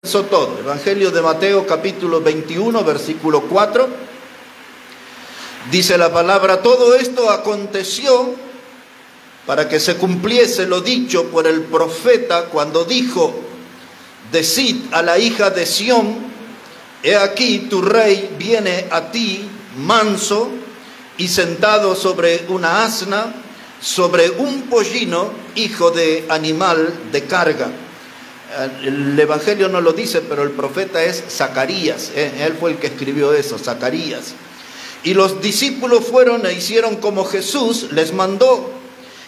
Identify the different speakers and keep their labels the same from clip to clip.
Speaker 1: Eso todo. Evangelio de Mateo capítulo 21, versículo 4. Dice la palabra: todo esto aconteció para que se cumpliese lo dicho por el profeta cuando dijo: decid a la hija de Sión, he aquí tu rey viene a ti, manso y sentado sobre una asna, sobre un pollino, hijo de animal de carga. El Evangelio no lo dice, pero el profeta es Zacarías. Él fue el que escribió eso, Zacarías. Y los discípulos fueron e hicieron como Jesús les mandó,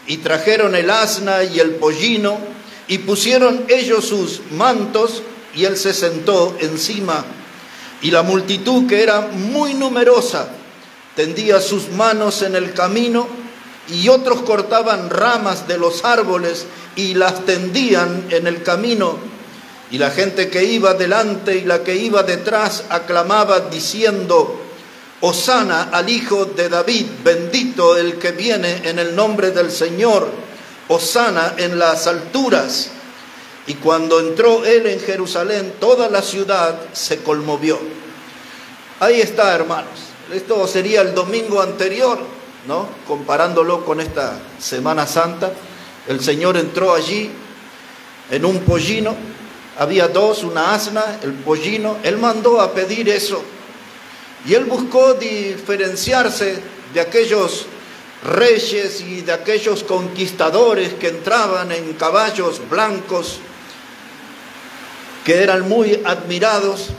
Speaker 1: y trajeron el asna y el pollino, y pusieron ellos sus mantos, y él se sentó encima. Y la multitud, que era muy numerosa, tendía sus manos en el camino, y otros cortaban ramas de los árboles y las tendían en el camino. Y la gente que iba delante y la que iba detrás aclamaba diciendo: Hosana al Hijo de David, bendito el que viene en el nombre del Señor, Hosana en las alturas. Y cuando entró él en Jerusalén, toda la ciudad se conmovió. Ahí está, hermanos. Esto sería el domingo anterior, ¿no? Comparándolo con esta Semana Santa. El Señor entró allí en un pollino. Había dos, una asna, el pollino. Él mandó a pedir eso. Y él buscó diferenciarse de aquellos reyes y de aquellos conquistadores que entraban en caballos blancos, que eran muy admirados,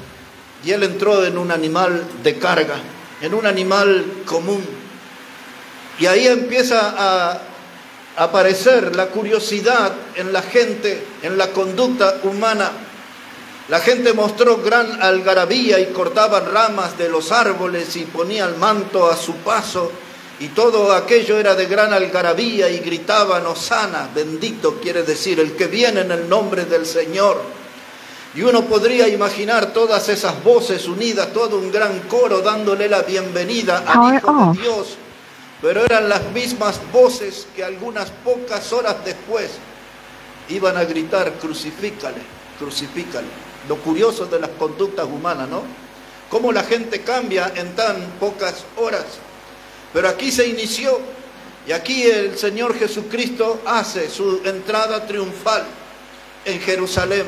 Speaker 1: y él entró en un animal de carga, en un animal común. Y ahí empieza a aparecer la curiosidad en la gente, en la conducta humana. La gente mostró gran algarabía y cortaban ramas de los árboles y ponían manto a su paso, y todo aquello era de gran algarabía, y gritaban: Hosana, bendito quiere decir el que viene en el nombre del Señor. Y uno podría imaginar todas esas voces unidas, todo un gran coro dándole la bienvenida al Hijo de Dios, pero eran las mismas voces que algunas pocas horas después iban a gritar: crucifícale, crucifícale. Lo curioso de las conductas humanas, ¿no? Cómo la gente cambia en tan pocas horas. Pero aquí se inició, y aquí el Señor Jesucristo hace su entrada triunfal en Jerusalén.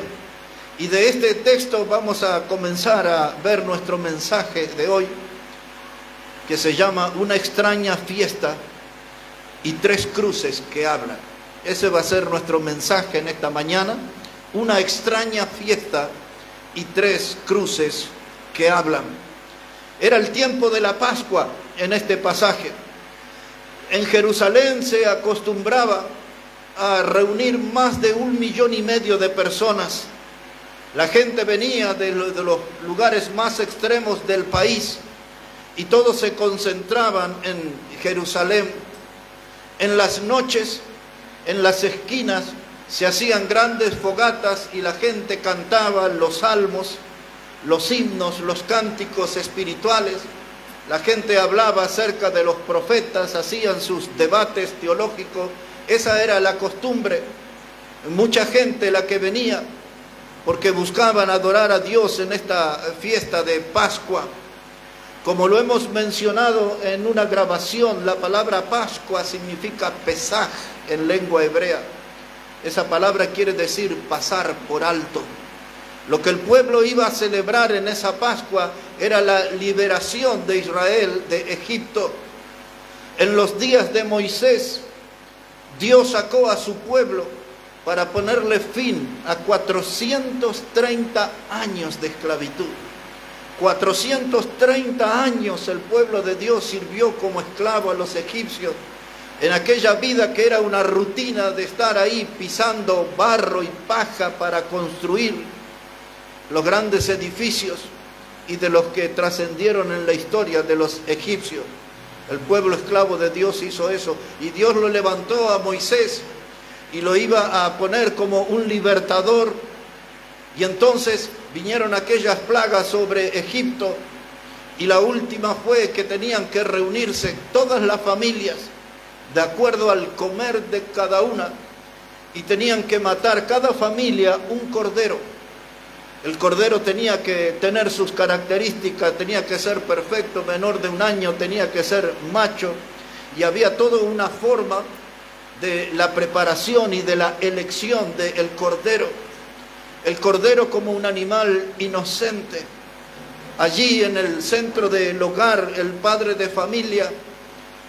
Speaker 1: Y de este texto vamos a comenzar a ver nuestro mensaje de hoy, que se llama Una extraña fiesta y tres cruces que hablan. Ese va a ser nuestro mensaje en esta mañana. Una extraña fiesta y tres cruces que hablan. Era el tiempo de la Pascua en este pasaje. En Jerusalén se acostumbraba a reunir más de 1,5 millones de personas. La gente venía de los lugares más extremos del país, y todos se concentraban en Jerusalén. En las noches, en las esquinas, se hacían grandes fogatas y la gente cantaba los salmos, los himnos, los cánticos espirituales. La gente hablaba acerca de los profetas, hacían sus debates teológicos. Esa era la costumbre. Mucha gente la que venía porque buscaban adorar a Dios en esta fiesta de Pascua. Como lo hemos mencionado en una grabación, la palabra Pascua significa Pesaj en lengua hebrea. Esa palabra quiere decir pasar por alto. Lo que el pueblo iba a celebrar en esa Pascua era la liberación de Israel de Egipto. En los días de Moisés, Dios sacó a su pueblo para ponerle fin a 430 años de esclavitud. 430 años el pueblo de Dios sirvió como esclavo a los egipcios, en aquella vida que era una rutina de estar ahí pisando barro y paja para construir los grandes edificios, y de los que trascendieron en la historia de los egipcios. El pueblo esclavo de Dios hizo eso, y Dios lo levantó a Moisés y lo iba a poner como un libertador. Y entonces vinieron aquellas plagas sobre Egipto, y la última fue que tenían que reunirse todas las familias de acuerdo al comer de cada una, y tenían que matar cada familia un cordero. El cordero tenía que tener sus características, tenía que ser perfecto, menor de 1 año, tenía que ser macho, y había toda una forma de la preparación y de la elección del cordero. El cordero como un animal inocente. Allí en el centro del hogar, el padre de familia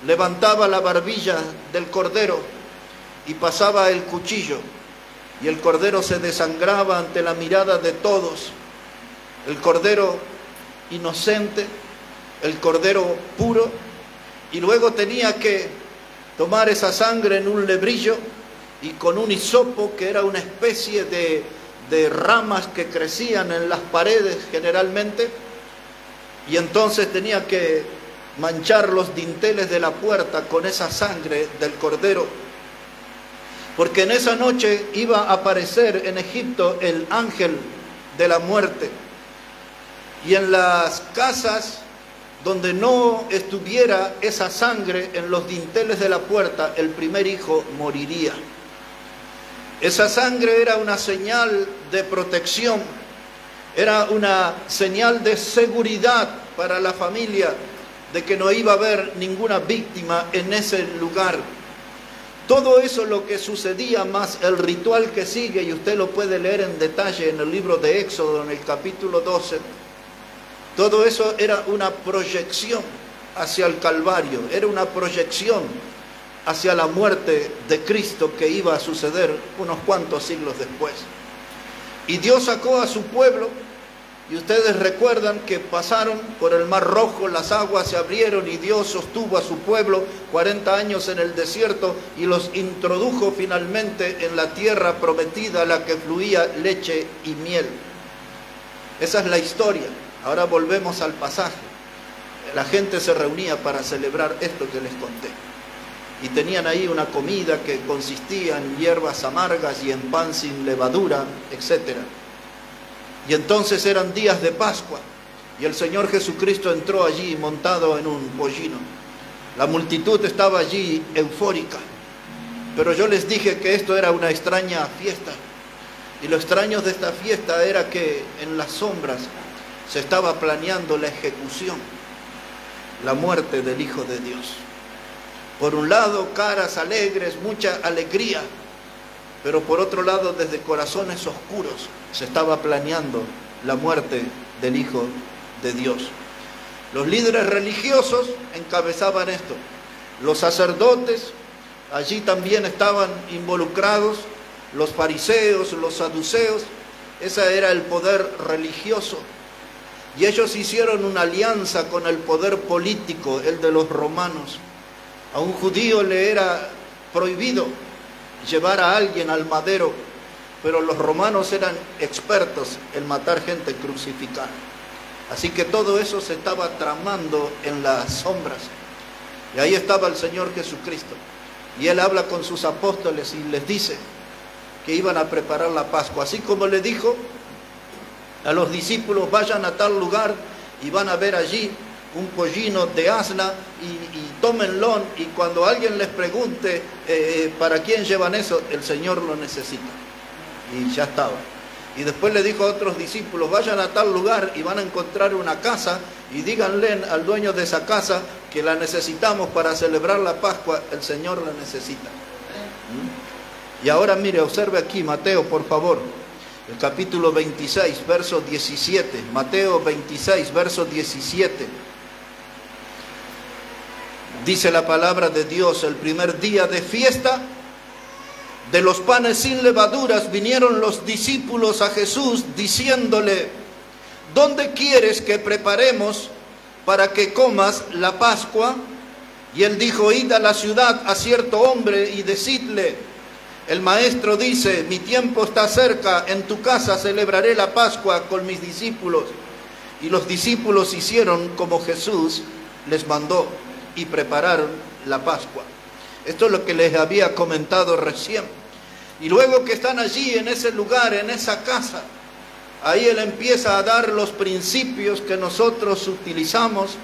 Speaker 1: levantaba la barbilla del cordero y pasaba el cuchillo, y el cordero se desangraba ante la mirada de todos. El cordero inocente, el cordero puro, y luego tenía que tomar esa sangre en un lebrillo y con un hisopo, que era una especie de ramas que crecían en las paredes generalmente, y entonces tenía que manchar los dinteles de la puerta con esa sangre del cordero, porque en esa noche iba a aparecer en Egipto el ángel de la muerte, y en las casas donde no estuviera esa sangre en los dinteles de la puerta, el primer hijo moriría. Esa sangre era una señal de protección, era una señal de seguridad para la familia, de que no iba a haber ninguna víctima en ese lugar. Todo eso lo que sucedía, más el ritual que sigue, y usted lo puede leer en detalle en el libro de Éxodo, en el capítulo 12, todo eso era una proyección hacia el Calvario, era una proyección hacia la muerte de Cristo que iba a suceder unos cuantos siglos después. Y Dios sacó a su pueblo, y ustedes recuerdan que pasaron por el Mar Rojo, las aguas se abrieron y Dios sostuvo a su pueblo 40 años en el desierto y los introdujo finalmente en la tierra prometida, la que fluía leche y miel. Esa es la historia. Ahora volvemos al pasaje. La gente se reunía para celebrar esto que les conté. Y tenían ahí una comida que consistía en hierbas amargas y en pan sin levadura, etc. Y entonces eran días de Pascua, y el Señor Jesucristo entró allí montado en un pollino. La multitud estaba allí eufórica, pero yo les dije que esto era una extraña fiesta, y lo extraño de esta fiesta era que en las sombras se estaba planeando la ejecución, la muerte del Hijo de Dios. Por un lado, caras alegres, mucha alegría, pero por otro lado, desde corazones oscuros, se estaba planeando la muerte del Hijo de Dios. Los líderes religiosos encabezaban esto. Los sacerdotes allí también estaban involucrados, los fariseos, los saduceos. Ese era el poder religioso. Y ellos hicieron una alianza con el poder político, el de los romanos. A un judío le era prohibido llevar a alguien al madero, pero los romanos eran expertos en matar gente crucificada. Así que todo eso se estaba tramando en las sombras. Y ahí estaba el Señor Jesucristo. Y Él habla con sus apóstoles y les dice que iban a preparar la Pascua. Así como le dijo a los discípulos, vayan a tal lugar y van a ver allí un pollino de asna y tómenlo, y cuando alguien les pregunte ¿para quién llevan eso? El Señor lo necesita. Y ya estaba. Y después le dijo a otros discípulos, vayan a tal lugar y van a encontrar una casa y díganle al dueño de esa casa que la necesitamos para celebrar la Pascua, el Señor la necesita. Y ahora mire, observe aquí Mateo, por favor, el capítulo 26, verso 17, Mateo 26, verso 17. Dice la palabra de Dios, el primer día de fiesta de los panes sin levaduras, vinieron los discípulos a Jesús diciéndole, ¿dónde quieres que preparemos para que comas la Pascua? Y él dijo, id a la ciudad a cierto hombre y decidle, el maestro dice, mi tiempo está cerca, en tu casa celebraré la Pascua con mis discípulos. Y los discípulos hicieron como Jesús les mandó y prepararon la Pascua. Esto es lo que les había comentado recién. Y luego que están allí en ese lugar, en esa casa, ahí Él empieza a dar los principios que nosotros utilizamos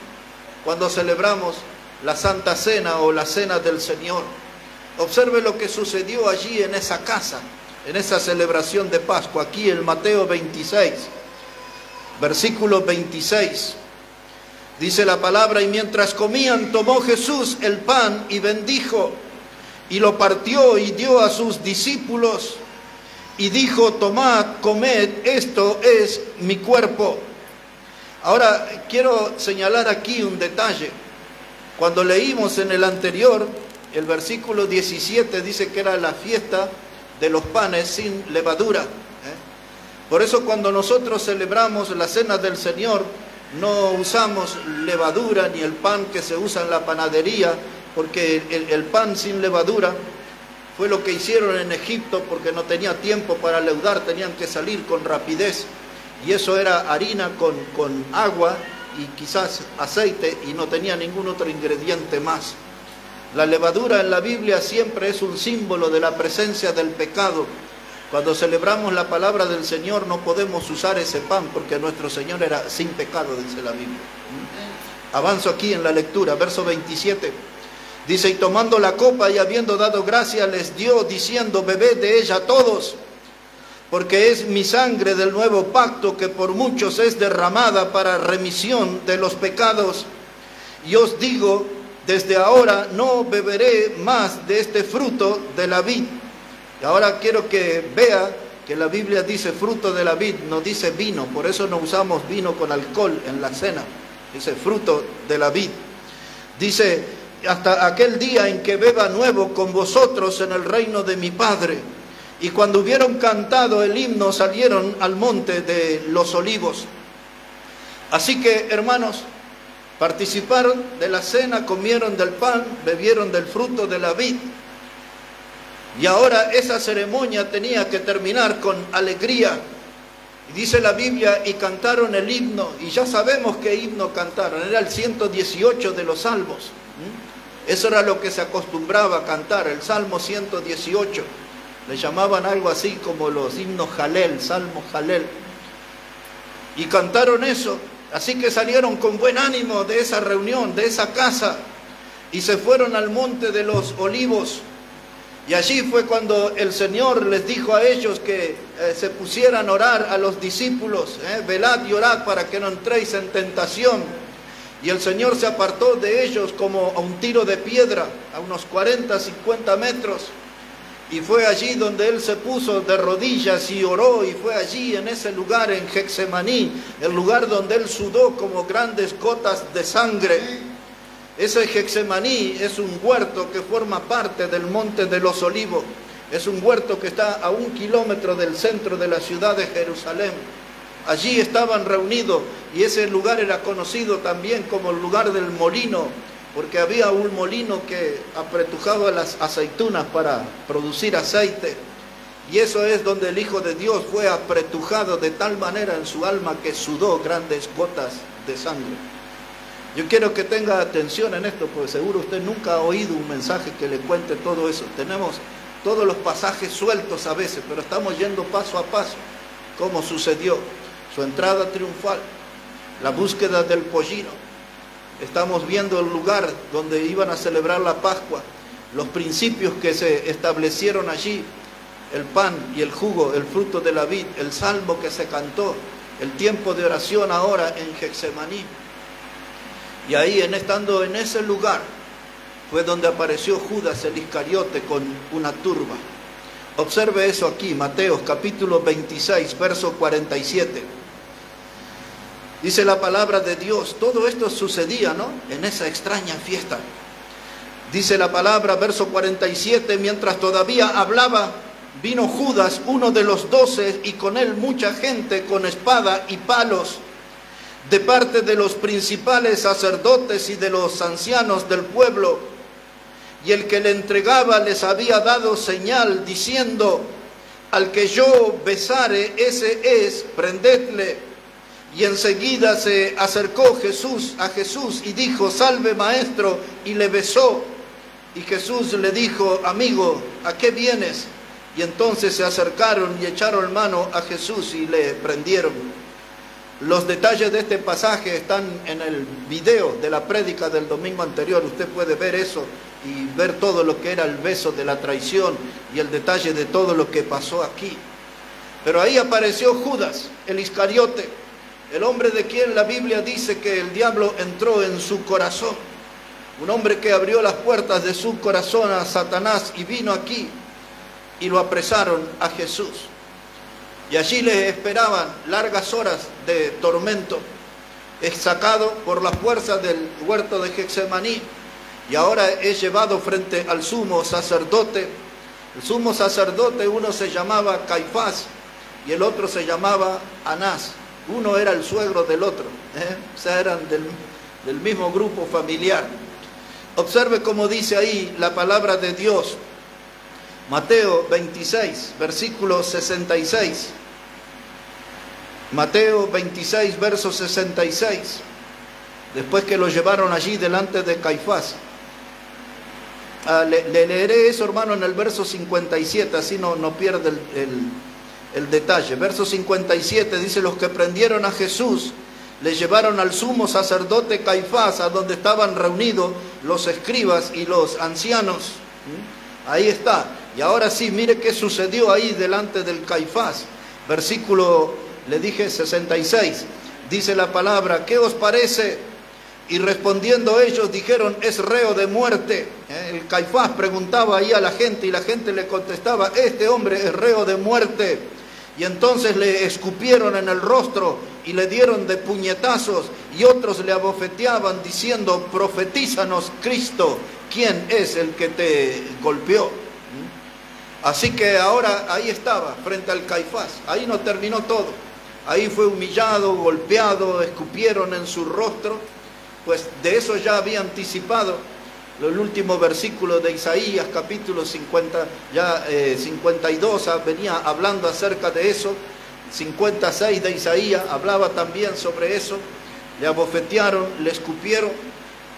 Speaker 1: cuando celebramos la Santa Cena o la Cena del Señor. Observe lo que sucedió allí en esa casa, en esa celebración de Pascua. Aquí en Mateo 26, versículo 26. Dice la palabra: y mientras comían, tomó Jesús el pan y bendijo, y lo partió y dio a sus discípulos, y dijo: tomad, comed, esto es mi cuerpo. Ahora quiero señalar aquí un detalle. Cuando leímos en el anterior, el versículo 17 dice que era la fiesta de los panes sin levadura. Por eso cuando nosotros celebramos la cena del Señor, no usamos levadura ni el pan que se usa en la panadería, porque el pan sin levadura fue lo que hicieron en Egipto, porque no tenía tiempo para leudar, tenían que salir con rapidez, y eso era harina con agua y quizás aceite, y no tenía ningún otro ingrediente más. La levadura en la Biblia siempre es un símbolo de la presencia del pecado. Cuando celebramos la palabra del Señor no podemos usar ese pan, porque nuestro Señor era sin pecado, dice la Biblia. Avanzo aquí en la lectura, verso 27. Dice: y tomando la copa y habiendo dado gracia, les dio, diciendo: bebed de ella todos, porque es mi sangre del nuevo pacto, que por muchos es derramada para remisión de los pecados. Y os digo, desde ahora no beberé más de este fruto de la vid. Y ahora quiero que vea que la Biblia dice fruto de la vid, no dice vino. Por eso no usamos vino con alcohol en la cena. Dice fruto de la vid. Dice: hasta aquel día en que beba nuevo con vosotros en el reino de mi Padre. Y cuando hubieron cantado el himno, salieron al monte de los olivos. Así que, hermanos, participaron de la cena, comieron del pan, bebieron del fruto de la vid. Y ahora esa ceremonia tenía que terminar con alegría. Y dice la Biblia: y cantaron el himno. Y ya sabemos qué himno cantaron. Era el 118 de los salmos. Eso era lo que se acostumbraba a cantar, el Salmo 118. Le llamaban algo así como los himnos Jalel, Salmo Jalel. Y cantaron eso. Así que salieron con buen ánimo de esa reunión, de esa casa, y se fueron al monte de los olivos. Y allí fue cuando el Señor les dijo a ellos que se pusieran a orar a los discípulos: velad y orad para que no entréis en tentación. Y el Señor se apartó de ellos como a un tiro de piedra, a unos 40, 50 metros. Y fue allí donde Él se puso de rodillas y oró, y fue allí en ese lugar, en Getsemaní, el lugar donde Él sudó como grandes gotas de sangre. Ese Getsemaní es un huerto que forma parte del Monte de los Olivos. Es un huerto que está a 1 kilómetro del centro de la ciudad de Jerusalén. Allí estaban reunidos, y ese lugar era conocido también como el lugar del molino, porque había un molino que apretujaba las aceitunas para producir aceite. Y eso es donde el Hijo de Dios fue apretujado de tal manera en su alma que sudó grandes gotas de sangre. Yo quiero que tenga atención en esto, porque seguro usted nunca ha oído un mensaje que le cuente todo eso. Tenemos todos los pasajes sueltos a veces, pero estamos yendo paso a paso. ¿Cómo sucedió? Su entrada triunfal, la búsqueda del pollino. Estamos viendo el lugar donde iban a celebrar la Pascua, los principios que se establecieron allí, el pan y el jugo, el fruto de la vid, el salmo que se cantó, el tiempo de oración ahora en Getsemaní. Y ahí, estando en ese lugar, fue donde apareció Judas el Iscariote con una turba. Observe eso aquí, Mateo capítulo 26, verso 47. Dice la palabra de Dios, todo esto sucedía, ¿no?, en esa extraña fiesta. Dice la palabra, verso 47, mientras todavía hablaba, vino Judas, uno de los 12, y con él mucha gente con espada y palos, de parte de los principales sacerdotes y de los ancianos del pueblo. Y el que le entregaba les había dado señal, diciendo: al que yo besare, ese es, prendedle. Y enseguida se acercó a Jesús y dijo: salve, maestro, y le besó. Y Jesús le dijo: amigo, ¿a qué vienes? Y entonces se acercaron y echaron mano a Jesús y le prendieron. Los detalles de este pasaje están en el video de la prédica del domingo anterior. Usted puede ver eso y ver todo lo que era el beso de la traición y el detalle de todo lo que pasó aquí. Pero ahí apareció Judas, el Iscariote, El hombre de quien la Biblia dice que el diablo entró en su corazón. Un hombre que abrió las puertas de su corazón a Satanás y vino aquí y lo apresaron a Jesús. Y allí le esperaban largas horas de tormento. Es sacado por la fuerza del huerto de Getsemaní y ahora es llevado frente al sumo sacerdote. El sumo sacerdote, uno se llamaba Caifás y el otro se llamaba Anás. Uno era el suegro del otro, o sea, eran del mismo grupo familiar. Observe cómo dice ahí la palabra de Dios. Mateo 26, versículo 66. Mateo 26, verso 66. Después que lo llevaron allí delante de Caifás. Le leeré eso, hermano, en el verso 57, así no pierde el detalle. Verso 57 dice: los que prendieron a Jesús le llevaron al sumo sacerdote Caifás, a donde estaban reunidos los escribas y los ancianos. Ahí está. Y ahora sí, mire qué sucedió ahí delante del Caifás. Versículo, le dije 66. Dice la palabra: ¿qué os parece? Y respondiendo ellos dijeron: es reo de muerte. El Caifás preguntaba ahí a la gente y la gente le contestaba: este hombre es reo de muerte. Y entonces le escupieron en el rostro y le dieron de puñetazos, y otros le abofeteaban diciendo: profetízanos, Cristo, ¿quién es el que te golpeó? Así que ahora ahí estaba, frente al Caifás. Ahí no terminó todo. Ahí fue humillado, golpeado, escupieron en su rostro. Pues de eso ya había anticipado el último versículo de Isaías, capítulo 52, venía hablando acerca de eso. 56 de Isaías hablaba también sobre eso. Le abofetearon, le escupieron,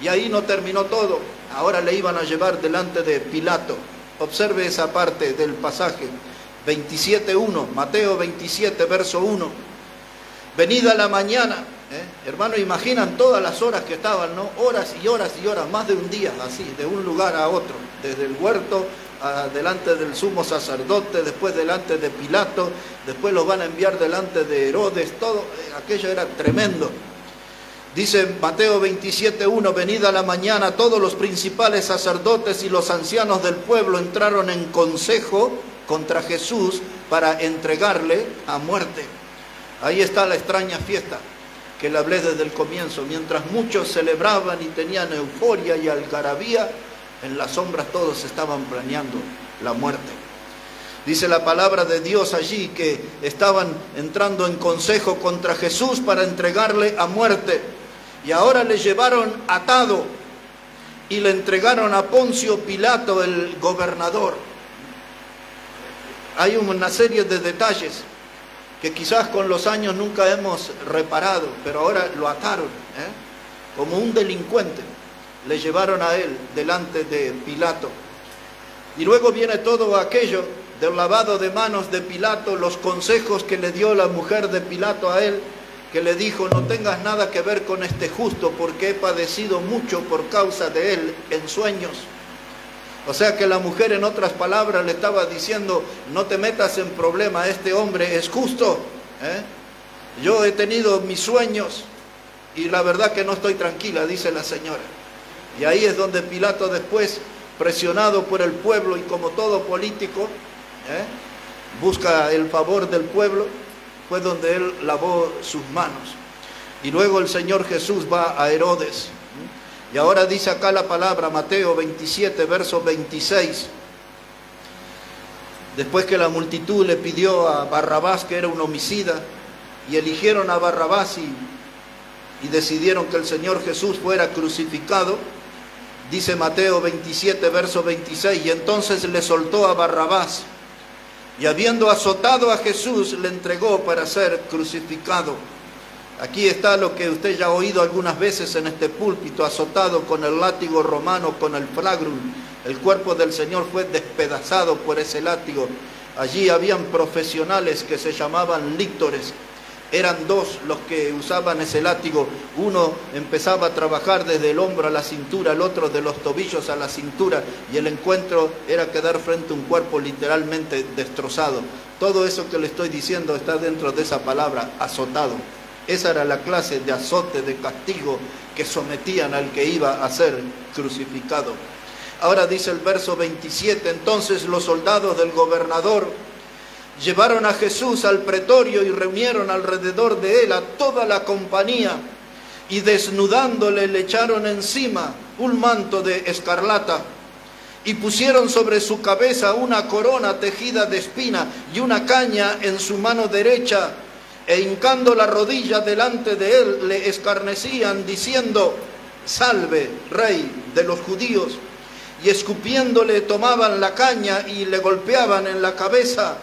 Speaker 1: y ahí no terminó todo. Ahora le iban a llevar delante de Pilato. Observe esa parte del pasaje 27:1, Mateo 27, verso 1. Venida la mañana, hermano, imaginan todas las horas que estaban, ¿no? Horas y horas y horas, más de un día, así, de un lugar a otro, desde el huerto delante del sumo sacerdote, después delante de Pilato, después los van a enviar delante de Herodes, todo aquello era tremendo. Dice Mateo 27:1, venida la mañana, todos los principales sacerdotes y los ancianos del pueblo entraron en consejo contra Jesús para entregarle a muerte. Ahí está la extraña fiesta que le hablé desde el comienzo. Mientras muchos celebraban y tenían euforia y algarabía, en las sombras todos estaban planeando la muerte. Dice la palabra de Dios allí que estaban entrando en consejo contra Jesús para entregarle a muerte. Y ahora le llevaron atado y le entregaron a Poncio Pilato, el gobernador. Hay una serie de detalles que quizás con los años nunca hemos reparado, pero ahora lo ataron, como un delincuente. Le llevaron a él delante de Pilato. Y luego viene todo aquello del lavado de manos de Pilato, los consejos que le dio la mujer de Pilato a él, que le dijo: no tengas nada que ver con este justo, porque he padecido mucho por causa de él en sueños. O sea que la mujer, en otras palabras, le estaba diciendo: no te metas en problema, este hombre es justo. Yo he tenido mis sueños y la verdad que no estoy tranquila, dice la señora. Y ahí es donde Pilato después, presionado por el pueblo y como todo político, busca el favor del pueblo, fue donde él lavó sus manos. Y luego el Señor Jesús va a Herodes. Y ahora dice acá la palabra, Mateo 27, verso 26. Después que la multitud le pidió a Barrabás, que era un homicida, y eligieron a Barrabás y decidieron que el Señor Jesús fuera crucificado, dice Mateo 27, verso 26, y entonces le soltó a Barrabás, y habiendo azotado a Jesús, le entregó para ser crucificado. Aquí está lo que usted ya ha oído algunas veces en este púlpito: azotado con el látigo romano, con el flagrum. El cuerpo del Señor fue despedazado por ese látigo. Allí habían profesionales que se llamaban líctores. Eran dos los que usaban ese látigo. Uno empezaba a trabajar desde el hombro a la cintura, el otro de los tobillos a la cintura, y el encuentro era quedar frente a un cuerpo literalmente destrozado. Todo eso que le estoy diciendo está dentro de esa palabra, azotado. Esa era la clase de azote, de castigo que sometían al que iba a ser crucificado. Ahora dice el verso 27, entonces los soldados del gobernador llevaron a Jesús al pretorio y reunieron alrededor de él a toda la compañía, y desnudándole le echaron encima un manto de escarlata, y pusieron sobre su cabeza una corona tejida de espina y una caña en su mano derecha, e hincando la rodilla delante de él le escarnecían diciendo: salve, rey de los judíos. Y escupiéndole tomaban la caña y le golpeaban en la cabeza,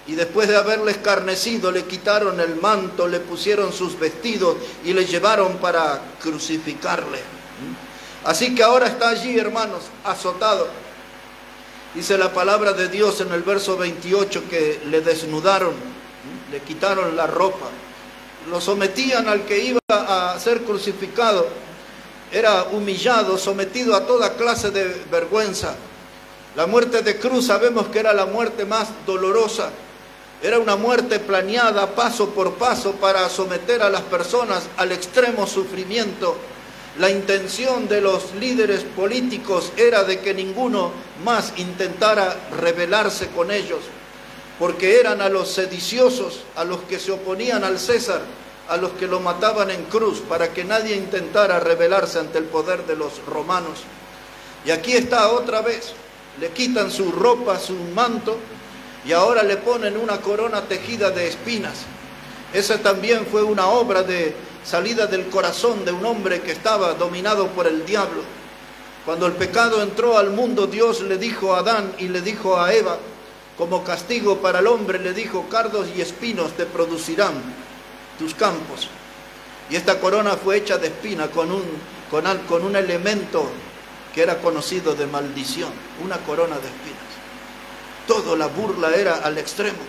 Speaker 1: y después de haberle escarnecido le quitaron el manto, le pusieron sus vestidos y le llevaron para crucificarle. Así que ahora está allí, hermanos, azotado. Dice la palabra de Dios en el verso 28 que le desnudaron, le quitaron la ropa, lo sometían al que iba a ser crucificado. Era humillado, sometido a toda clase de vergüenza. La muerte de cruz sabemos que era la muerte más dolorosa. Era una muerte planeada paso por paso para someter a las personas al extremo sufrimiento. La intención de los líderes políticos era de que ninguno más intentara rebelarse con ellos, porque eran a los sediciosos, a los que se oponían al César, a los que lo mataban en cruz, para que nadie intentara rebelarse ante el poder de los romanos. Y aquí está otra vez, le quitan su ropa, su manto, y ahora le ponen una corona tejida de espinas. Esa también fue una obra de salida del corazón de un hombre que estaba dominado por el diablo. Cuando el pecado entró al mundo, Dios le dijo a Adán y le dijo a Eva, como castigo para el hombre, le dijo: cardos y espinos te producirán tus campos. Y esta corona fue hecha de espina con un elemento que era conocido de maldición, una corona de espinas. Todo la burla era al extremo,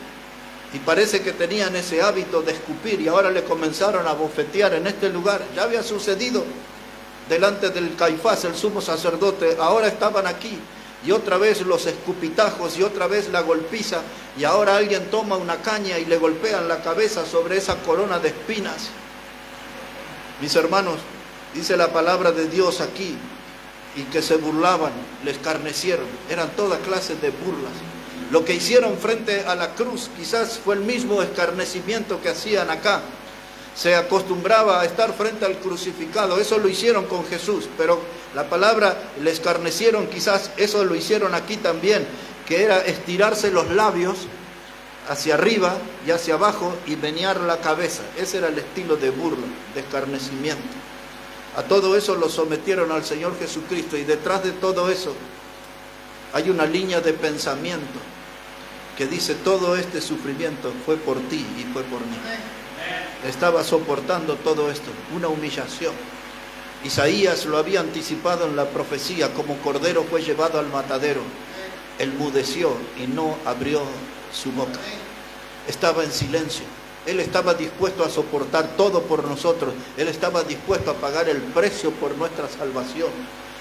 Speaker 1: y parece que tenían ese hábito de escupir, y ahora le comenzaron a bofetear en este lugar. Ya había sucedido delante del Caifás, el sumo sacerdote. Ahora estaban aquí, y otra vez los escupitajos, y otra vez la golpiza, y ahora alguien toma una caña y le golpean la cabeza sobre esa corona de espinas. Mis hermanos, dice la palabra de Dios aquí, y que se burlaban, le escarnecieron. Eran toda clase de burlas. Lo que hicieron frente a la cruz quizás fue el mismo escarnecimiento que hacían acá. Se acostumbraba a estar frente al crucificado, eso lo hicieron con Jesús, pero la palabra le escarnecieron, quizás eso lo hicieron aquí también, que era estirarse los labios hacia arriba y hacia abajo y menear la cabeza. Ese era el estilo de burla, de escarnecimiento. A todo eso lo sometieron al Señor Jesucristo, y detrás de todo eso hay una línea de pensamiento que dice: todo este sufrimiento fue por ti y fue por mí. Estaba soportando todo esto, una humillación. Isaías lo había anticipado en la profecía: como cordero fue llevado al matadero, enmudeció y no abrió su boca. Estaba en silencio. Él estaba dispuesto a soportar todo por nosotros. Él estaba dispuesto a pagar el precio por nuestra salvación.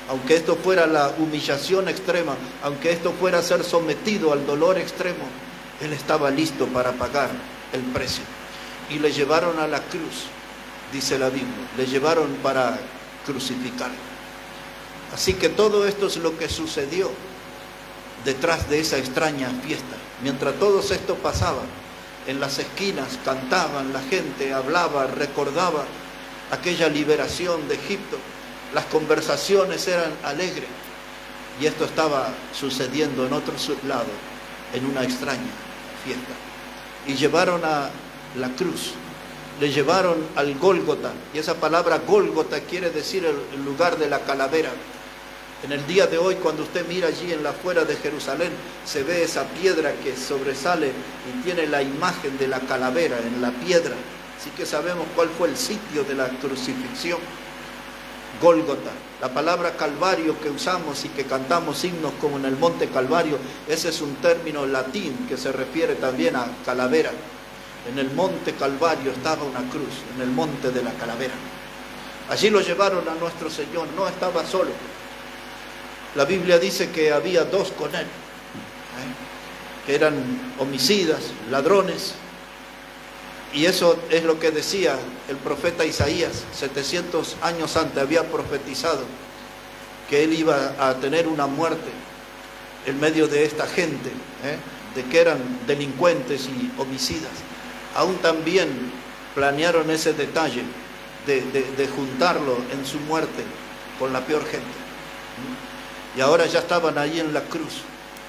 Speaker 1: Aunque esto fuera la humillación extrema, aunque esto fuera ser sometido al dolor extremo, Él estaba listo para pagar el precio. Y le llevaron a la cruz, dice la Biblia, le llevaron para crucificarlo. Así que todo esto es lo que sucedió detrás de esa extraña fiesta. Mientras todo esto pasaba, en las esquinas cantaban, la gente hablaba, recordaba aquella liberación de Egipto. Las conversaciones eran alegres, y esto estaba sucediendo en otro lado, en una extraña fiesta. Y llevaron a la cruz, le llevaron al Gólgota, y esa palabra Gólgota quiere decir el lugar de la calavera. En el día de hoy, cuando usted mira allí en la afuera de Jerusalén, se ve esa piedra que sobresale y tiene la imagen de la calavera en la piedra. Así que sabemos cuál fue el sitio de la crucifixión. Gólgota. La palabra Calvario que usamos y que cantamos himnos como en el Monte Calvario, ese es un término latín que se refiere también a calavera. En el Monte Calvario estaba una cruz, en el monte de la calavera. Allí lo llevaron a nuestro Señor, no estaba solo. La Biblia dice que había dos con él, que eran homicidas, ladrones, Y eso es lo que decía el profeta Isaías, 700 años antes había profetizado que él iba a tener una muerte en medio de esta gente, de que eran delincuentes y homicidas. Aún también planearon ese detalle de juntarlo en su muerte con la peor gente. Y ahora ya estaban ahí en la cruz.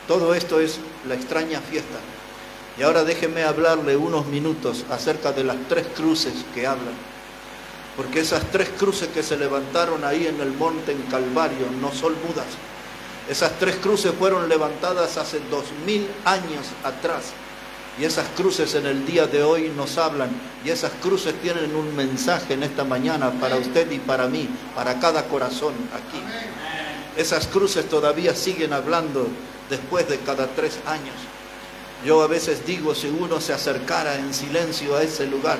Speaker 1: Todo esto es la extraña fiesta. Y ahora déjenme hablarle unos minutos acerca de las 3 cruces que hablan. Porque esas 3 cruces que se levantaron ahí en el monte en Calvario no son mudas. Esas 3 cruces fueron levantadas hace 2000 años atrás. Y esas cruces en el día de hoy nos hablan. Y esas cruces tienen un mensaje en esta mañana para usted y para mí, para cada corazón aquí. Esas cruces todavía siguen hablando después de cada 3 años. Yo a veces digo, si uno se acercara en silencio a ese lugar,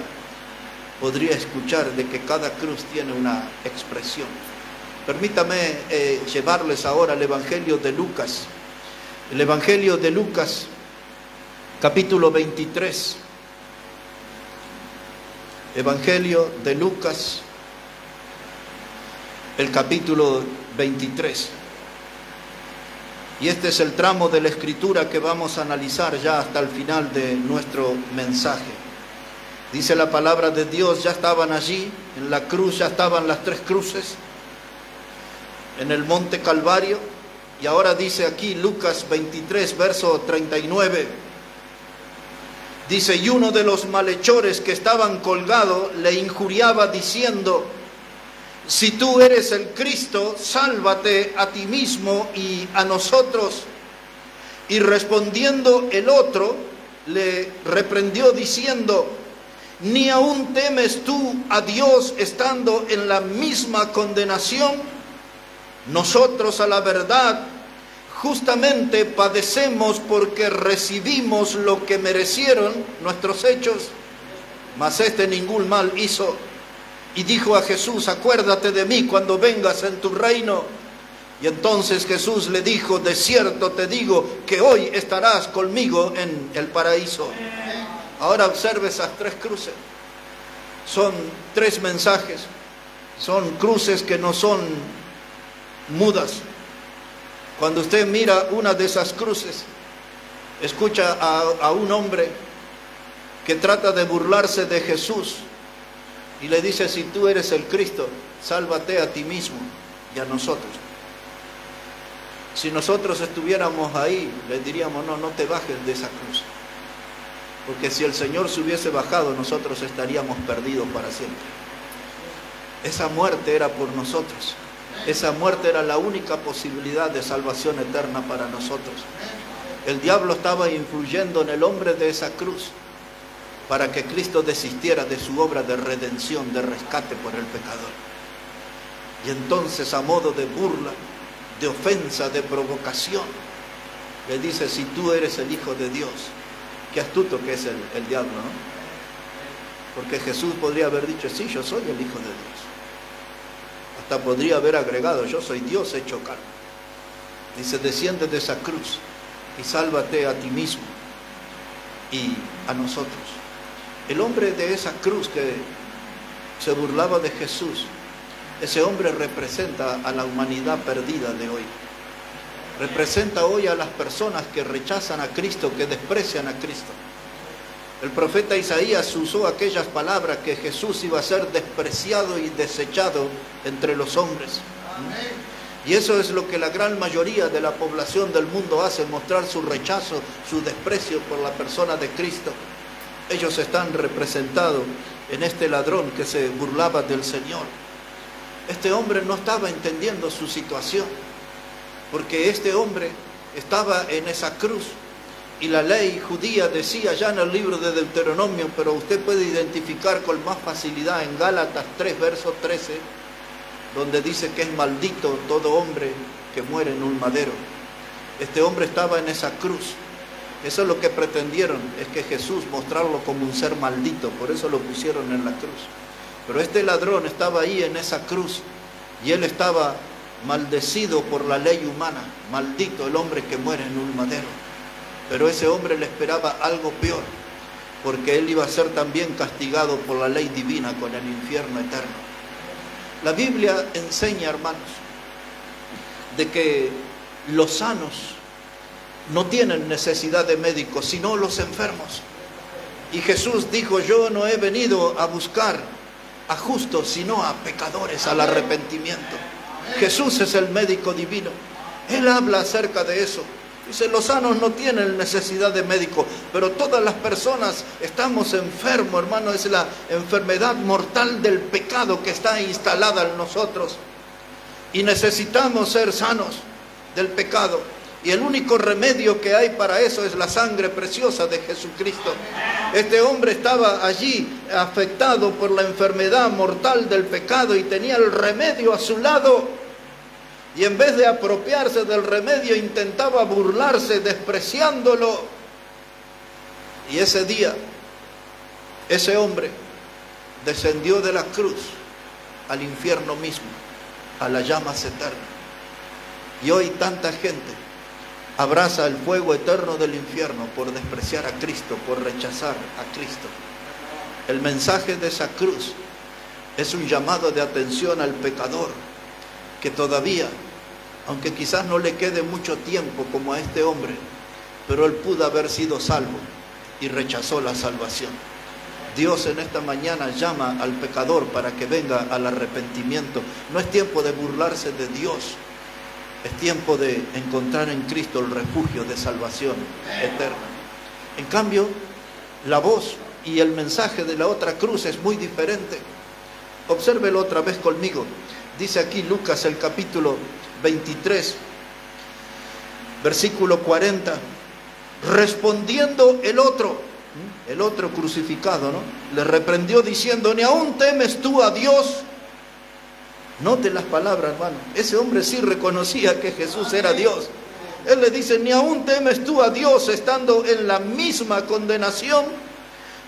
Speaker 1: podría escuchar de que cada cruz tiene una expresión. Permítame llevarles ahora al Evangelio de Lucas. El Evangelio de Lucas, capítulo 23. Evangelio de Lucas, el capítulo 23. Y este es el tramo de la Escritura que vamos a analizar ya hasta el final de nuestro mensaje. Dice la palabra de Dios, ya estaban allí, en la cruz, ya estaban las 3 cruces, en el monte Calvario. Y ahora dice aquí Lucas 23, verso 39. Dice, y uno de los malhechores que estaban colgados le injuriaba diciendo, si tú eres el Cristo, sálvate a ti mismo y a nosotros. Y respondiendo el otro, le reprendió diciendo, ¿ni aún temes tú a Dios estando en la misma condenación? Nosotros a la verdad justamente padecemos porque recibimos lo que merecieron nuestros hechos, mas este ningún mal hizo. Y dijo a Jesús, acuérdate de mí cuando vengas en tu reino. Y entonces Jesús le dijo, de cierto te digo que hoy estarás conmigo en el paraíso. Ahora observe esas 3 cruces. Son 3 mensajes. Son cruces que no son mudas. Cuando usted mira una de esas cruces, escucha a un hombre que trata de burlarse de Jesús. Y le dice, si tú eres el Cristo, sálvate a ti mismo y a nosotros. Si nosotros estuviéramos ahí, le diríamos, no te bajes de esa cruz. Porque si el Señor se hubiese bajado, nosotros estaríamos perdidos para siempre. Esa muerte era por nosotros. Esa muerte era la única posibilidad de salvación eterna para nosotros. El diablo estaba influyendo en el hombre de esa cruz, para que Cristo desistiera de su obra de redención, de rescate por el pecador. Y entonces, a modo de burla, de ofensa, de provocación, le dice, si tú eres el Hijo de Dios. Qué astuto que es el diablo, ¿no? Porque Jesús podría haber dicho, sí, yo soy el Hijo de Dios. Hasta podría haber agregado, yo soy Dios hecho carne. Dice, desciende de esa cruz y sálvate a ti mismo y a nosotros. El hombre de esa cruz que se burlaba de Jesús, ese hombre representa a la humanidad perdida de hoy. Representa hoy a las personas que rechazan a Cristo, que desprecian a Cristo. El profeta Isaías usó aquellas palabras que Jesús iba a ser despreciado y desechado entre los hombres. Y eso es lo que la gran mayoría de la población del mundo hace, mostrar su rechazo, su desprecio por la persona de Cristo. Ellos están representados en este ladrón que se burlaba del Señor. Este hombre no estaba entendiendo su situación, porque este hombre estaba en esa cruz y la ley judía decía ya en el libro de Deuteronomio, pero usted puede identificar con más facilidad en Gálatas 3, verso 13, donde dice que es maldito todo hombre que muere en un madero. Este hombre estaba en esa cruz. Eso es lo que pretendieron, es que Jesús mostrarlo como un ser maldito, por eso lo pusieron en la cruz. Pero este ladrón estaba ahí en esa cruz y él estaba maldecido por la ley humana, maldito el hombre que muere en un madero. Pero ese hombre le esperaba algo peor, porque él iba a ser también castigado por la ley divina con el infierno eterno. La Biblia enseña, hermanos, de que los sanos no tienen necesidad de médicos, sino los enfermos. Y Jesús dijo: yo no he venido a buscar a justos, sino a pecadores, al arrepentimiento. Jesús es el médico divino. Él habla acerca de eso. Dice: los sanos no tienen necesidad de médico, pero todas las personas estamos enfermos, hermano. Es la enfermedad mortal del pecado que está instalada en nosotros. Y necesitamos ser sanos del pecado. Y el único remedio que hay para eso es la sangre preciosa de Jesucristo. Este hombre estaba allí afectado por la enfermedad mortal del pecado y tenía el remedio a su lado. Y en vez de apropiarse del remedio, intentaba burlarse, despreciándolo. Y ese día, ese hombre descendió de la cruz al infierno mismo, a las llamas eternas. Y hoy tanta gente abraza el fuego eterno del infierno por despreciar a Cristo, por rechazar a Cristo. El mensaje de esa cruz es un llamado de atención al pecador que todavía, aunque quizás no le quede mucho tiempo como a este hombre, pero él pudo haber sido salvo y rechazó la salvación. Dios en esta mañana llama al pecador para que venga al arrepentimiento. No es tiempo de burlarse de Dios. Es tiempo de encontrar en Cristo el refugio de salvación eterna. En cambio, la voz y el mensaje de la otra cruz es muy diferente. Obsérvelo otra vez conmigo. Dice aquí Lucas, el capítulo 23, versículo 40. Respondiendo el otro crucificado, ¿no?, le reprendió diciendo: ¿ni aún temes tú a Dios? Note las palabras, hermano. Ese hombre sí reconocía que Jesús era Dios. Él le dice: ¿ni aún temes tú a Dios estando en la misma condenación?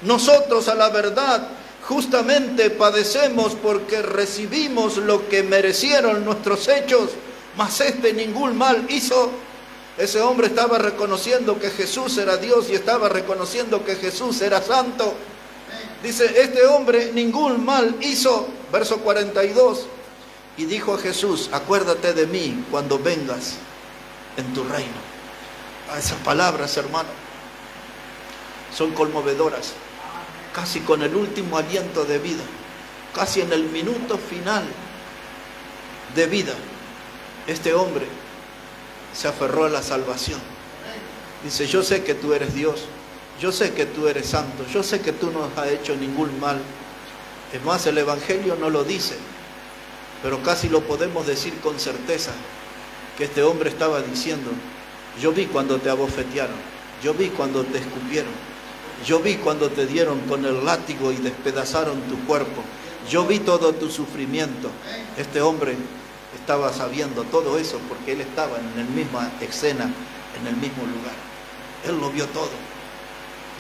Speaker 1: Nosotros, a la verdad, justamente padecemos porque recibimos lo que merecieron nuestros hechos, mas este ningún mal hizo. Ese hombre estaba reconociendo que Jesús era Dios y estaba reconociendo que Jesús era santo. Dice: este hombre ningún mal hizo. Verso 42. Y dijo a Jesús: acuérdate de mí cuando vengas en tu reino. Esas palabras, hermano, son conmovedoras. Casi con el último aliento de vida, casi en el minuto final de vida, este hombre se aferró a la salvación. Dice: yo sé que tú eres Dios, yo sé que tú eres santo, yo sé que tú no has hecho ningún mal. Es más, el Evangelio no lo dice, pero casi lo podemos decir con certeza, que este hombre estaba diciendo: yo vi cuando te abofetearon, yo vi cuando te escupieron, yo vi cuando te dieron con el látigo y despedazaron tu cuerpo, yo vi todo tu sufrimiento. Este hombre estaba sabiendo todo eso porque él estaba en la misma escena, en el mismo lugar. Él lo vio todo.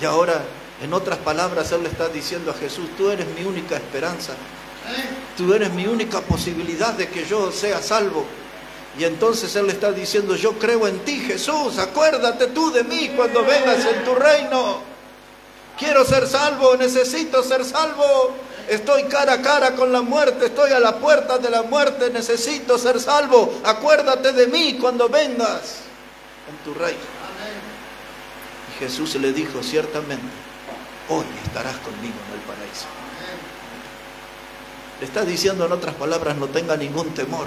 Speaker 1: Y ahora, en otras palabras, él le está diciendo a Jesús: tú eres mi única esperanza, tú eres mi única posibilidad de que yo sea salvo. Y entonces él le está diciendo: yo creo en ti, Jesús, acuérdate tú de mí cuando vengas en tu reino. Quiero ser salvo, necesito ser salvo. Estoy cara a cara con la muerte, estoy a la puerta de la muerte, necesito ser salvo. Acuérdate de mí cuando vengas en tu reino. Y Jesús le dijo: ciertamente, hoy estarás conmigo en el paraíso. Le está diciendo, en otras palabras: no tenga ningún temor,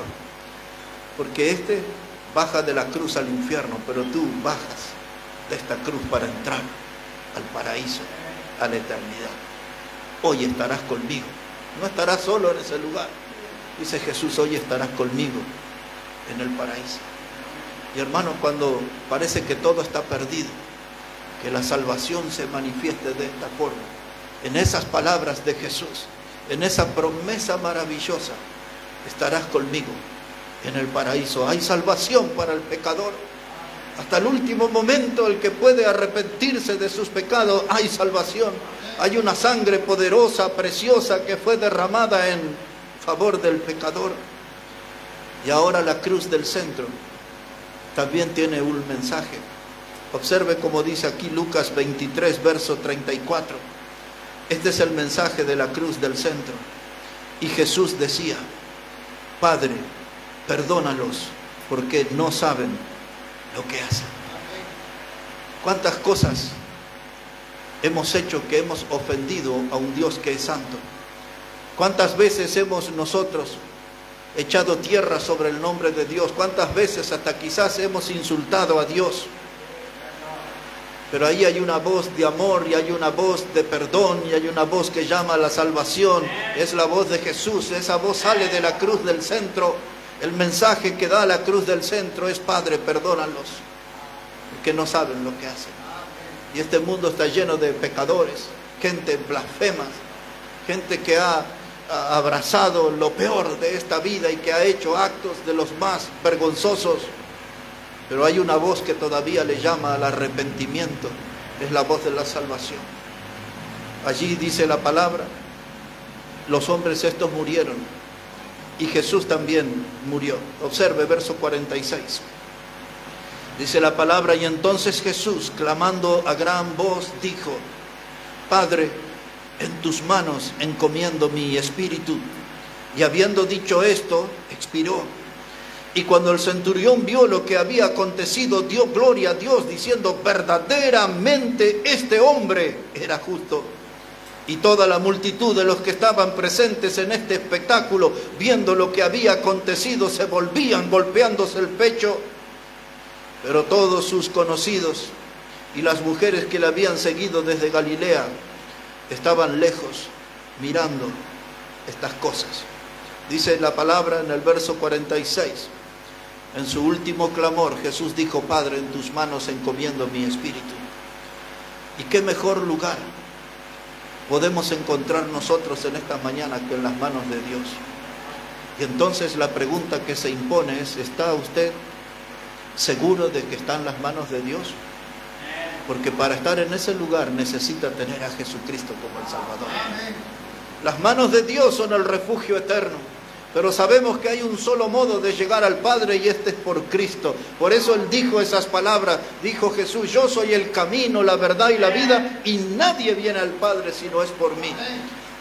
Speaker 1: porque este baja de la cruz al infierno, pero tú bajas de esta cruz para entrar al paraíso, a la eternidad. Hoy estarás conmigo. No estarás solo en ese lugar. Dice Jesús: hoy estarás conmigo en el paraíso. Y hermanos, cuando parece que todo está perdido, que la salvación se manifieste de esta forma, en esas palabras de Jesús, en esa promesa maravillosa: estarás conmigo en el paraíso. Hay salvación para el pecador. Hasta el último momento, el que puede arrepentirse de sus pecados, hay salvación. Hay una sangre poderosa, preciosa, que fue derramada en favor del pecador. Y ahora la cruz del centro también tiene un mensaje. Observe como dice aquí Lucas 23, verso 34. Este es el mensaje de la cruz del centro. Y Jesús decía: Padre, perdónalos, porque no saben lo que hacen. ¿Cuántas cosas hemos hecho que hemos ofendido a un Dios que es santo? ¿Cuántas veces hemos nosotros echado tierra sobre el nombre de Dios? ¿Cuántas veces hasta quizás hemos insultado a Dios? Pero ahí hay una voz de amor y hay una voz de perdón y hay una voz que llama a la salvación. Es la voz de Jesús. Esa voz sale de la cruz del centro. El mensaje que da la cruz del centro es: Padre, perdónalos, porque no saben lo que hacen. Y este mundo está lleno de pecadores, gente blasfema, gente que ha abrazado lo peor de esta vida y que ha hecho actos de los más vergonzosos. Pero hay una voz que todavía le llama al arrepentimiento. Es la voz de la salvación. Allí dice la palabra: los hombres estos murieron y Jesús también murió. Observe verso 46. Dice la palabra: y entonces Jesús, clamando a gran voz, dijo: Padre, en tus manos encomiendo mi espíritu. Y habiendo dicho esto, expiró. Y cuando el centurión vio lo que había acontecido, dio gloria a Dios, diciendo: verdaderamente este hombre era justo. Y toda la multitud de los que estaban presentes en este espectáculo, viendo lo que había acontecido, se volvían golpeándose el pecho. Pero todos sus conocidos y las mujeres que le habían seguido desde Galilea estaban lejos mirando estas cosas. Dice la palabra en el verso 46: en su último clamor Jesús dijo: Padre, en tus manos encomiendo mi espíritu. ¿Y qué mejor lugar podemos encontrar nosotros en esta mañana que en las manos de Dios? Y entonces la pregunta que se impone es: ¿está usted seguro de que está en las manos de Dios? Porque para estar en ese lugar necesita tener a Jesucristo como el Salvador. Las manos de Dios son el refugio eterno. Pero sabemos que hay un solo modo de llegar al Padre, y este es por Cristo. Por eso Él dijo esas palabras. Dijo Jesús: yo soy el camino, la verdad y la vida, y nadie viene al Padre si no es por mí.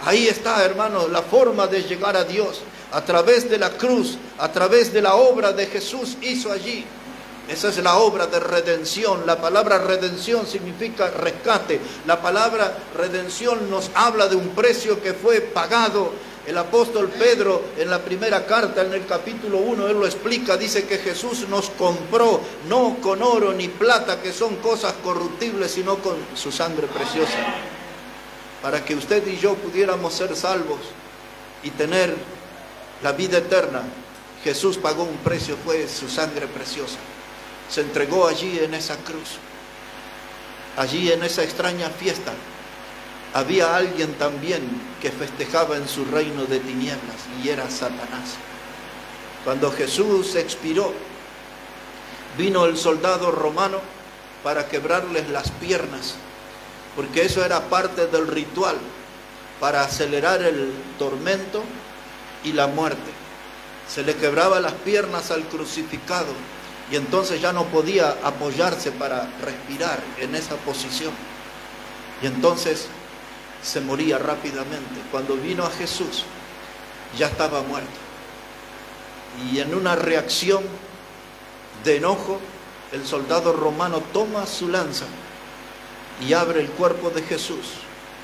Speaker 1: Ahí está, hermanos, la forma de llegar a Dios. A través de la cruz, a través de la obra de Jesús hizo allí. Esa es la obra de redención. La palabra redención significa rescate. La palabra redención nos habla de un precio que fue pagado. El apóstol Pedro, en la primera carta, en el capítulo 1, él lo explica. Dice que Jesús nos compró, no con oro ni plata, que son cosas corruptibles, sino con su sangre preciosa. Para que usted y yo pudiéramos ser salvos y tener la vida eterna, Jesús pagó un precio, fue su sangre preciosa. Se entregó allí en esa cruz. Allí en esa extraña fiesta había alguien también que festejaba en su reino de tinieblas, y era Satanás. Cuando Jesús expiró, vino el soldado romano para quebrarles las piernas, porque eso era parte del ritual para acelerar el tormento y la muerte. Se le quebraba las piernas al crucificado, y entonces ya no podía apoyarse para respirar en esa posición. Y entonces se moría rápidamente. Cuando vino a Jesús, ya estaba muerto. Y en una reacción de enojo, el soldado romano toma su lanza y abre el cuerpo de Jesús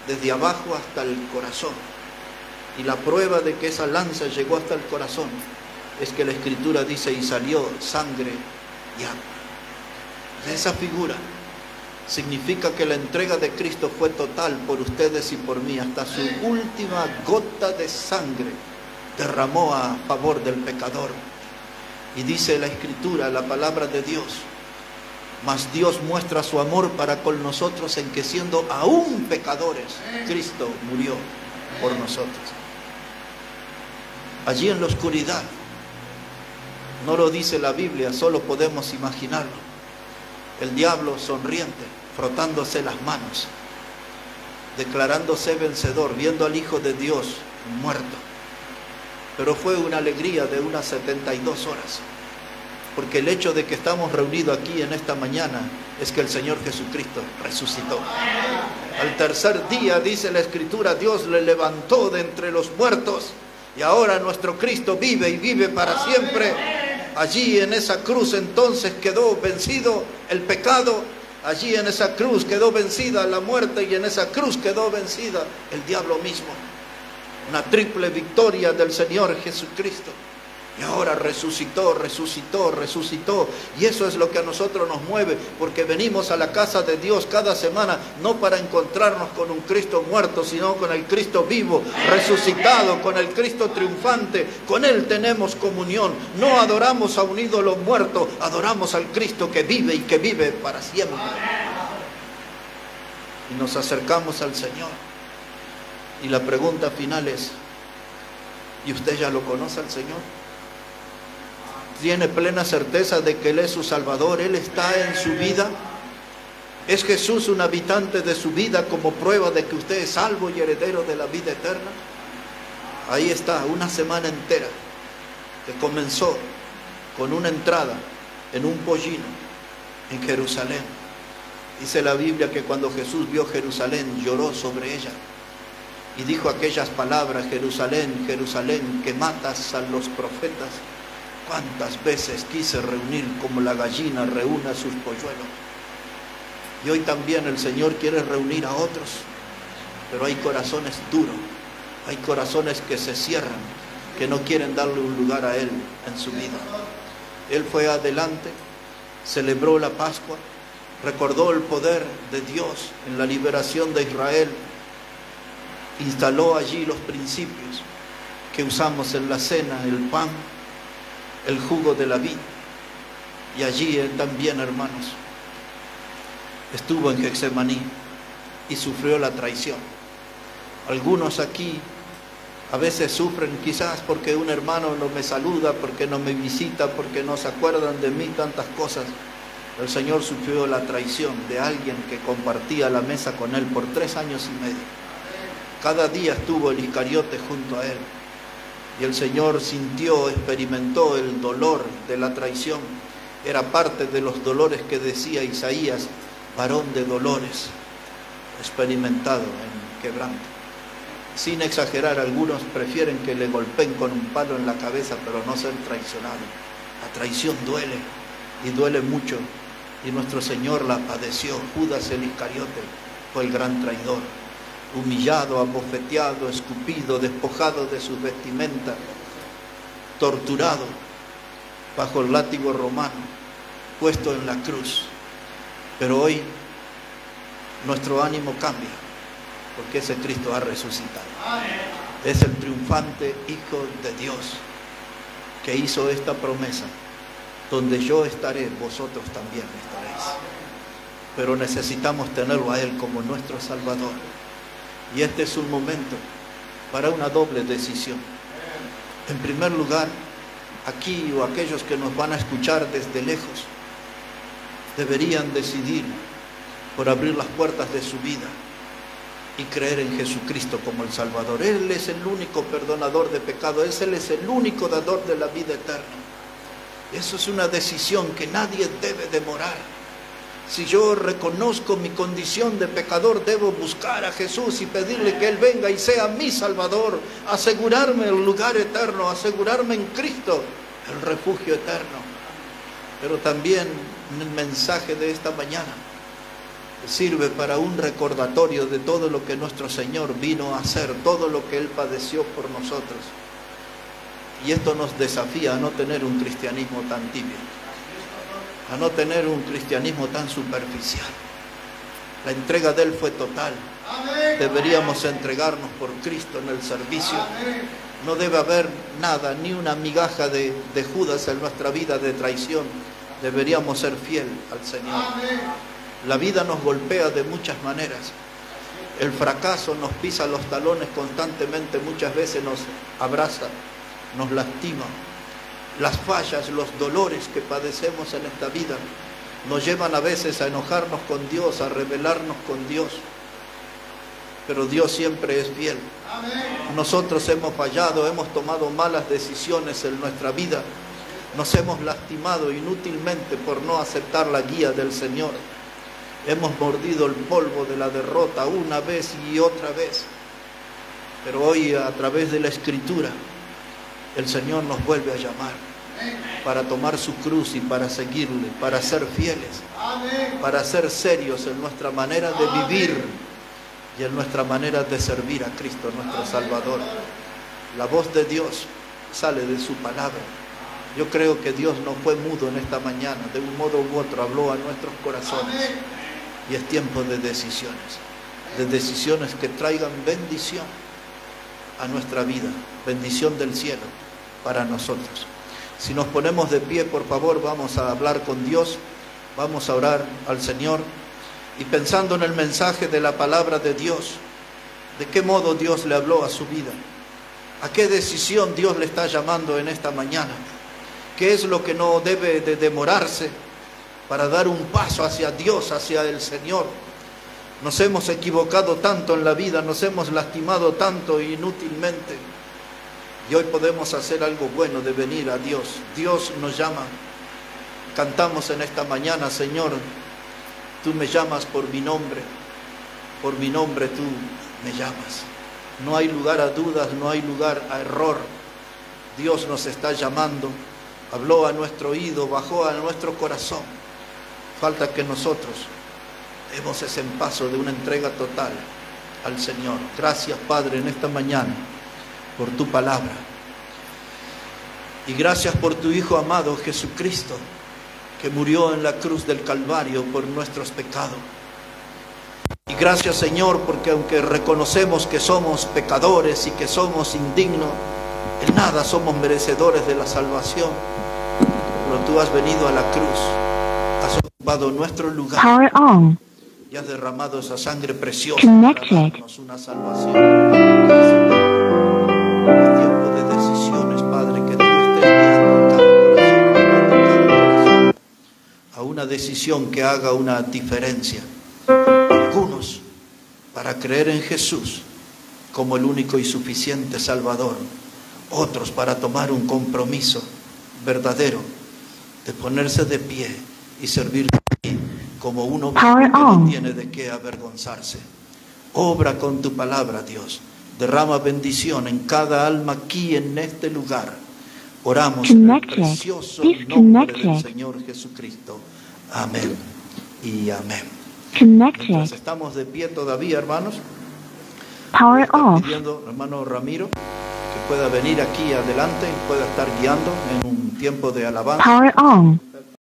Speaker 1: desde abajo hasta el corazón. Y la prueba de que esa lanza llegó hasta el corazón es que la Escritura dice: y salió sangre y agua. Esa figura significa que la entrega de Cristo fue total por ustedes y por mí. Hasta su última gota de sangre derramó a favor del pecador. Y dice la Escritura, la palabra de Dios: mas Dios muestra su amor para con nosotros en que, siendo aún pecadores, Cristo murió por nosotros. Allí en la oscuridad, no lo dice la Biblia, solo podemos imaginarlo. El diablo sonriente, frotándose las manos, declarándose vencedor, viendo al Hijo de Dios muerto. Pero fue una alegría de unas 72 horas. Porque el hecho de que estamos reunidos aquí en esta mañana es que el Señor Jesucristo resucitó. Al tercer día, dice la Escritura, Dios le levantó de entre los muertos. Y ahora nuestro Cristo vive y vive para siempre. Allí en esa cruz entonces quedó vencido el pecado. Allí en esa cruz quedó vencida la muerte y en esa cruz quedó vencida el diablo mismo. Una triple victoria del Señor Jesucristo. Y ahora resucitó, resucitó, resucitó. Y eso es lo que a nosotros nos mueve, porque venimos a la casa de Dios cada semana, no para encontrarnos con un Cristo muerto, sino con el Cristo vivo, resucitado, con el Cristo triunfante. Con Él tenemos comunión. No adoramos a un ídolo muerto, adoramos al Cristo que vive y que vive para siempre. Y nos acercamos al Señor. Y la pregunta final es, ¿y usted ya lo conoce al Señor? ¿Tiene plena certeza de que Él es su Salvador? ¿Él está en su vida? ¿Es Jesús un habitante de su vida como prueba de que usted es salvo y heredero de la vida eterna? Ahí está, una semana entera que comenzó con una entrada en un pollino en Jerusalén. Dice la Biblia que cuando Jesús vio Jerusalén, lloró sobre ella y dijo aquellas palabras: Jerusalén, Jerusalén, que matas a los profetas. ¿Cuántas veces quise reunir como la gallina reúne a sus polluelos? Y hoy también el Señor quiere reunir a otros, pero hay corazones duros, hay corazones que se cierran, que no quieren darle un lugar a Él en su vida. Él fue adelante, celebró la Pascua, recordó el poder de Dios en la liberación de Israel, instaló allí los principios que usamos en la cena, el pan, el jugo de la vid. Y allí Él también, hermanos, estuvo en Getsemaní y sufrió la traición. Algunos aquí a veces sufren quizás porque un hermano no me saluda, porque no me visita, porque no se acuerdan de mí, tantas cosas. El Señor sufrió la traición de alguien que compartía la mesa con Él por 3 años y medio. Cada día estuvo el Iscariote junto a Él. Y el Señor sintió, experimentó el dolor de la traición. Era parte de los dolores que decía Isaías: varón de dolores, experimentado en quebranto. Sin exagerar, algunos prefieren que le golpeen con un palo en la cabeza, pero no ser traicionado. La traición duele, y duele mucho. Y nuestro Señor la padeció. Judas el Iscariote fue el gran traidor. Humillado, abofeteado, escupido, despojado de sus vestimentas, torturado bajo el látigo romano, puesto en la cruz. Pero hoy nuestro ánimo cambia, porque ese Cristo ha resucitado. Es el triunfante Hijo de Dios que hizo esta promesa: donde yo estaré, vosotros también estaréis. Pero necesitamos tenerlo a Él como nuestro Salvador. Y este es un momento para una doble decisión. En primer lugar, aquí o aquellos que nos van a escuchar desde lejos, deberían decidir por abrir las puertas de su vida y creer en Jesucristo como el Salvador. Él es el único perdonador de pecado, Él es el único dador de la vida eterna. Eso es una decisión que nadie debe demorar. Si yo reconozco mi condición de pecador, debo buscar a Jesús y pedirle que Él venga y sea mi Salvador, asegurarme el lugar eterno, asegurarme en Cristo el refugio eterno. Pero también el mensaje de esta mañana sirve para un recordatorio de todo lo que nuestro Señor vino a hacer, todo lo que Él padeció por nosotros. Y esto nos desafía a no tener un cristianismo tan tibio, a no tener un cristianismo tan superficial. La entrega de Él fue total. Deberíamos entregarnos por Cristo en el servicio. No debe haber nada, ni una migaja de Judas en nuestra vida de traición. Deberíamos ser fiel al Señor. La vida nos golpea de muchas maneras. El fracaso nos pisa los talones constantemente, muchas veces nos abraza, nos lastima. Las fallas, los dolores que padecemos en esta vida nos llevan a veces a enojarnos con Dios, a rebelarnos con Dios. Pero Dios siempre es fiel. Nosotros hemos fallado, hemos tomado malas decisiones en nuestra vida. Nos hemos lastimado inútilmente por no aceptar la guía del Señor. Hemos mordido el polvo de la derrota una vez y otra vez. Pero hoy, a través de la Escritura, el Señor nos vuelve a llamar para tomar su cruz y para seguirle, para ser fieles, para ser serios en nuestra manera de vivir y en nuestra manera de servir a Cristo, nuestro Salvador. La voz de Dios sale de su palabra. Yo creo que Dios no fue mudo en esta mañana, de un modo u otro habló a nuestros corazones. Y es tiempo de decisiones que traigan bendición a nuestra vida, bendición del cielo para nosotros. Si nos ponemos de pie, por favor, vamos a hablar con Dios, vamos a orar al Señor y pensando en el mensaje de la palabra de Dios, de qué modo Dios le habló a su vida, a qué decisión Dios le está llamando en esta mañana, qué es lo que no debe de demorarse para dar un paso hacia Dios, hacia el Señor. Nos hemos equivocado tanto en la vida, nos hemos lastimado tanto inútilmente. Y hoy podemos hacer algo bueno de venir a Dios. Dios nos llama. Cantamos en esta mañana, Señor, tú me llamas por mi nombre tú me llamas. No hay lugar a dudas, no hay lugar a error. Dios nos está llamando, habló a nuestro oído, bajó a nuestro corazón. Falta que nosotros demos ese paso de una entrega total al Señor. Gracias, Padre, en esta mañana por tu palabra. Y gracias por tu Hijo amado Jesucristo, que murió en la cruz del Calvario por nuestros pecados. Y gracias, Señor, porque aunque reconocemos que somos pecadores y que somos indignos, en nada somos merecedores de la salvación. Pero tú has venido a la cruz, has ocupado nuestro lugar.
Speaker 2: Power on.
Speaker 1: Y has derramado esa sangre preciosa para darnos una salvación. Es tiempo de decisiones, Padre, que tú estés guiando cada corazón a una decisión que haga una diferencia. Algunos para creer en Jesús como el único y suficiente Salvador. Otros para tomar un compromiso verdadero de ponerse de pie y servir como uno que no tiene de qué avergonzarse. Obra con tu palabra, Dios. Derrama bendición en cada alma aquí en este lugar. Oramos en el precioso nombre del Señor Jesucristo. Amén y amén. Mientras estamos de pie todavía, hermanos, estoy pidiendo, hermano Ramiro, que pueda venir aquí adelante y pueda estar guiando en un tiempo de alabanza.